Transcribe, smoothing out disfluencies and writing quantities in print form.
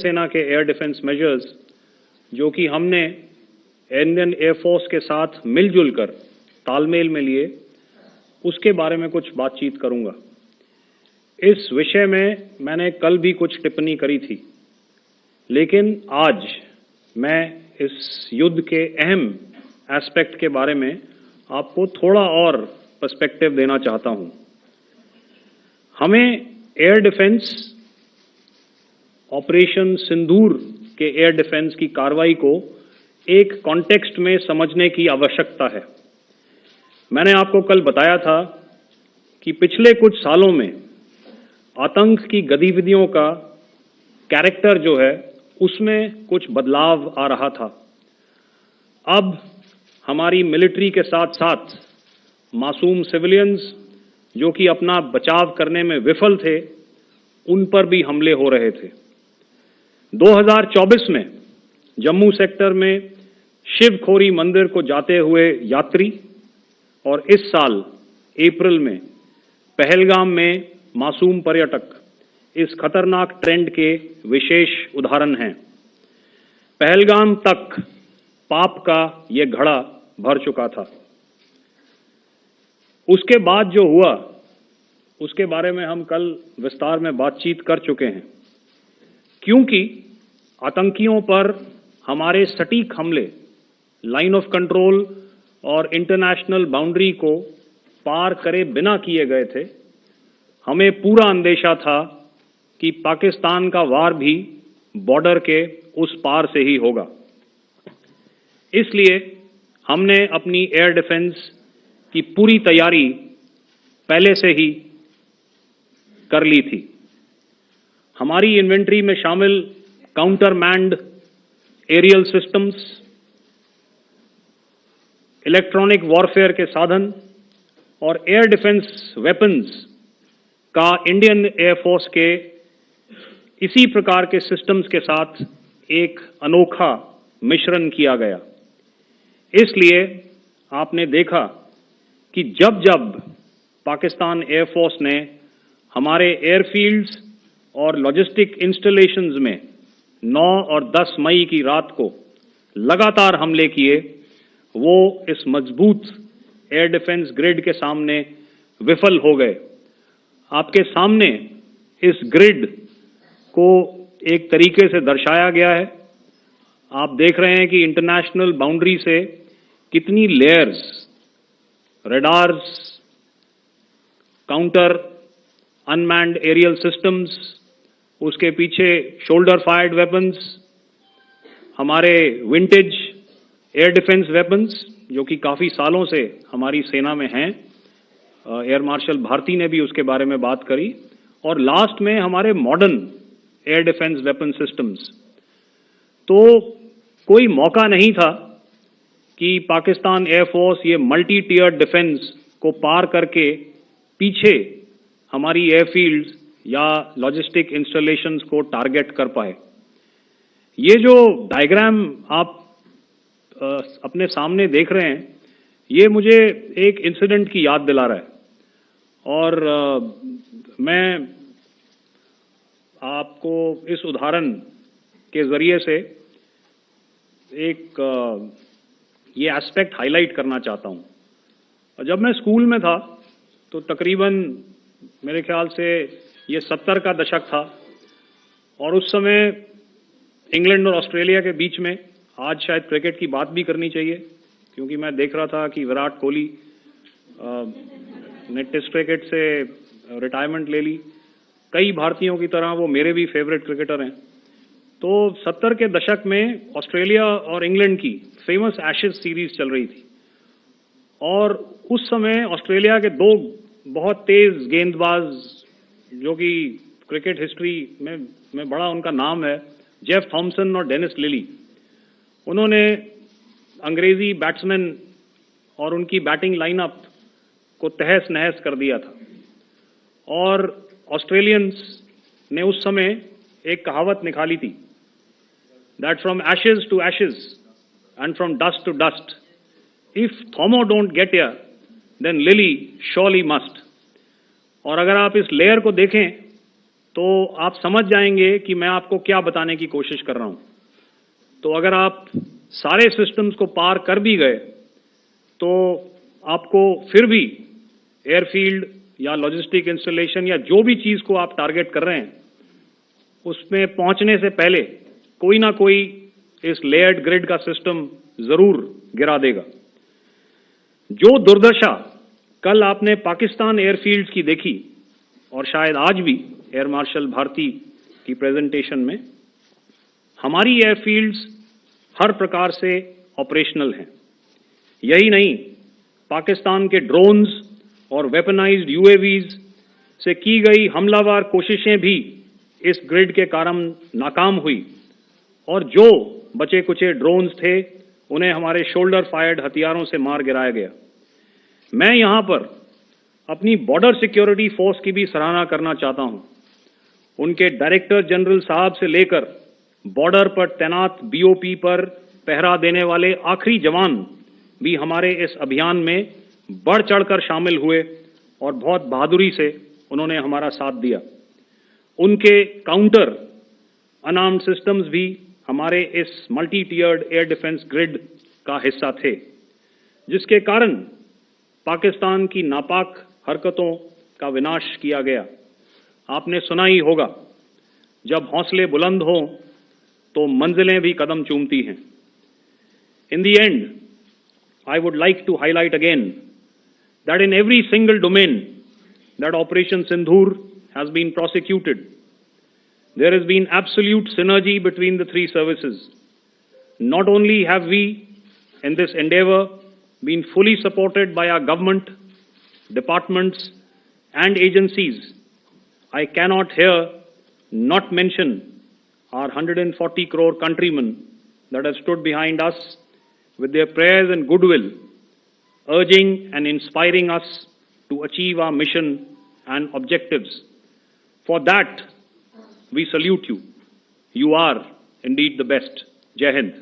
सेना के air defence measures जो कि हमने इंडियन एयरफोर्स के साथ मिलजुल कर तालमेल में लिए, उसके बारे में कुछ बातचीत करूंगा। इस विषय में मैंने कल भी कुछ टिप्पणी करी थी, लेकिन आज मैं इस युद्ध के अहम एस्पेक्ट के बारे में आपको थोड़ा और पर्सपेक्टिव देना चाहता हूं। हमें एयर डिफेंस ऑपरेशन सिंदूर के एयर डिफेंस की कार्रवाई को एक कॉन्टेक्स्ट में समझने की आवश्यकता है। मैंने आपको कल बताया था कि पिछले कुछ सालों में आतंक की गतिविधियों का कैरेक्टर जो है उसमें कुछ बदलाव आ रहा था। अब हमारी मिलिट्री के साथ साथ मासूम सिविलियंस जो कि अपना बचाव करने में विफल थे, उन पर भी हमले हो रहे थे। 2024 में जम्मू सेक्टर में शिवखोरी मंदिर को जाते हुए यात्री और इस साल अप्रैल में पहलगाम में मासूम पर्यटक इस खतरनाक ट्रेंड के विशेष उदाहरण हैं। पहलगाम तक पाप का ये घड़ा भर चुका था। उसके बाद जो हुआ उसके बारे में हम कल विस्तार में बातचीत कर चुके हैं, क्योंकि आतंकियों पर हमारे सटीक हमले लाइन ऑफ कंट्रोल और इंटरनेशनल बाउंड्री को पार करे बिना किए गए थे। हमें पूरा अंदेशा था कि पाकिस्तान का वार भी बॉर्डर के उस पार से ही होगा। इसलिए हमने अपनी एयर डिफेंस की पूरी तैयारी पहले से ही कर ली थी। हमारी इन्वेंट्री में शामिल counter manned aerial systems, electronic warfare के साधन और एयर डिफेंस वेपन्स का इंडियन एयरफोर्स के इसी प्रकार के सिस्टम्स के साथ एक अनोखा मिश्रण किया गया। इसलिए आपने देखा कि जब जब पाकिस्तान एयरफोर्स ने हमारे एयरफील्ड्स और लॉजिस्टिक इंस्टॉलेशंस में 9 और 10 मई की रात को लगातार हमले किए, वो इस मजबूत एयर डिफेंस ग्रिड के सामने विफल हो गए। आपके सामने इस ग्रिड को एक तरीके से दर्शाया गया है। आप देख रहे हैं कि इंटरनेशनल बाउंड्री से कितनी layers, radars, counter unmanned aerial systems, उसके पीछे शोल्डर फायर्ड वेपन्स, हमारे विंटेज एयर डिफेंस वेपन्स जो कि काफ़ी सालों से हमारी सेना में हैं। एयर मार्शल भारती ने भी उसके बारे में बात करी। और लास्ट में हमारे modern air defence weapon systems. तो कोई मौका नहीं था कि पाकिस्तान एयरफोर्स ये मल्टी टियर डिफेंस को पार करके पीछे हमारी एयरफील्ड्स या लॉजिस्टिक इंस्टॉलेशंस को टारगेट कर पाए। ये जो डायग्राम आप अपने सामने देख रहे हैं, ये मुझे एक इंसिडेंट की याद दिला रहा है। और मैं आपको इस उदाहरण के जरिए से एक ये एस्पेक्ट हाईलाइट करना चाहता हूं। जब मैं स्कूल में था तो तकरीबन मेरे ख्याल से ये 70 का दशक था और उस समय इंग्लैंड और ऑस्ट्रेलिया के बीच में, आज शायद क्रिकेट की बात भी करनी चाहिए क्योंकि मैं देख रहा था कि विराट कोहली ने टेस्ट क्रिकेट से रिटायरमेंट ले ली। कई भारतीयों की तरह वो मेरे भी फेवरेट क्रिकेटर हैं। तो 70 के दशक में ऑस्ट्रेलिया और इंग्लैंड की फेमस एशेज सीरीज चल रही थी और उस समय ऑस्ट्रेलिया के 2 बहुत तेज गेंदबाज जो कि क्रिकेट हिस्ट्री में बड़ा उनका नाम है, जेफ थॉमसन और डेनिस लिली, उन्होंने अंग्रेजी बैट्समैन और उनकी बैटिंग लाइनअप को तहस नहस कर दिया था। और ऑस्ट्रेलियंस ने उस समय एक कहावत निकाली थी, that from ashes to ashes and from dust to dust, if Thommo don't get here then Lillee surely must. और अगर आप इस लेयर को देखें तो आप समझ जाएंगे कि मैं आपको क्या बताने की कोशिश कर रहा हूं। तो अगर आप सारे सिस्टम्स को पार कर भी गए तो आपको फिर भी एयरफील्ड या लॉजिस्टिक इंस्टॉलेशन या जो भी चीज को आप टारगेट कर रहे हैं उसमें पहुंचने से पहले कोई ना कोई इस लेयर्ड ग्रिड का सिस्टम जरूर गिरा देगा। जो दुर्दशा कल आपने पाकिस्तान एयरफील्ड्स की देखी और शायद आज भी एयर मार्शल भारती की प्रेजेंटेशन में, हमारी एयरफील्ड्स हर प्रकार से ऑपरेशनल हैं। यही नहीं, पाकिस्तान के ड्रोन्स और वेपनाइज्ड यूएवीज से की गई हमलावर कोशिशें भी इस ग्रिड के कारण नाकाम हुई और जो बचे कुचे ड्रोन्स थे उन्हें हमारे शोल्डर फायर्ड हथियारों से मार गिराया गया। मैं यहां पर अपनी बॉर्डर सिक्योरिटी फोर्स की भी सराहना करना चाहता हूं। उनके डायरेक्टर जनरल साहब से लेकर बॉर्डर पर तैनात बीओपी पर पहरा देने वाले आखिरी जवान भी हमारे इस अभियान में बढ़ चढ़कर शामिल हुए और बहुत बहादुरी से उन्होंने हमारा साथ दिया। उनके काउंटर अनार्म्ड सिस्टम्स भी हमारे इस मल्टी टियर्ड एयर डिफेंस ग्रिड का हिस्सा थे, जिसके कारण पाकिस्तान की नापाक हरकतों का विनाश किया गया। आपने सुना ही होगा, जब हौसले बुलंद हों तो मंजिलें भी कदम चूमती हैं। In the end, I would like to highlight again that in every single domain that Operation Sindhur has been prosecuted, there has been absolute synergy between the three services. Not only have we, in this endeavor, been fully supported by our government, departments, and agencies, I cannot here not mention our 140 crore countrymen that have stood behind us with their prayers and goodwill, urging and inspiring us to achieve our mission and objectives. For that, we salute you. You are indeed the best. Jai Hind.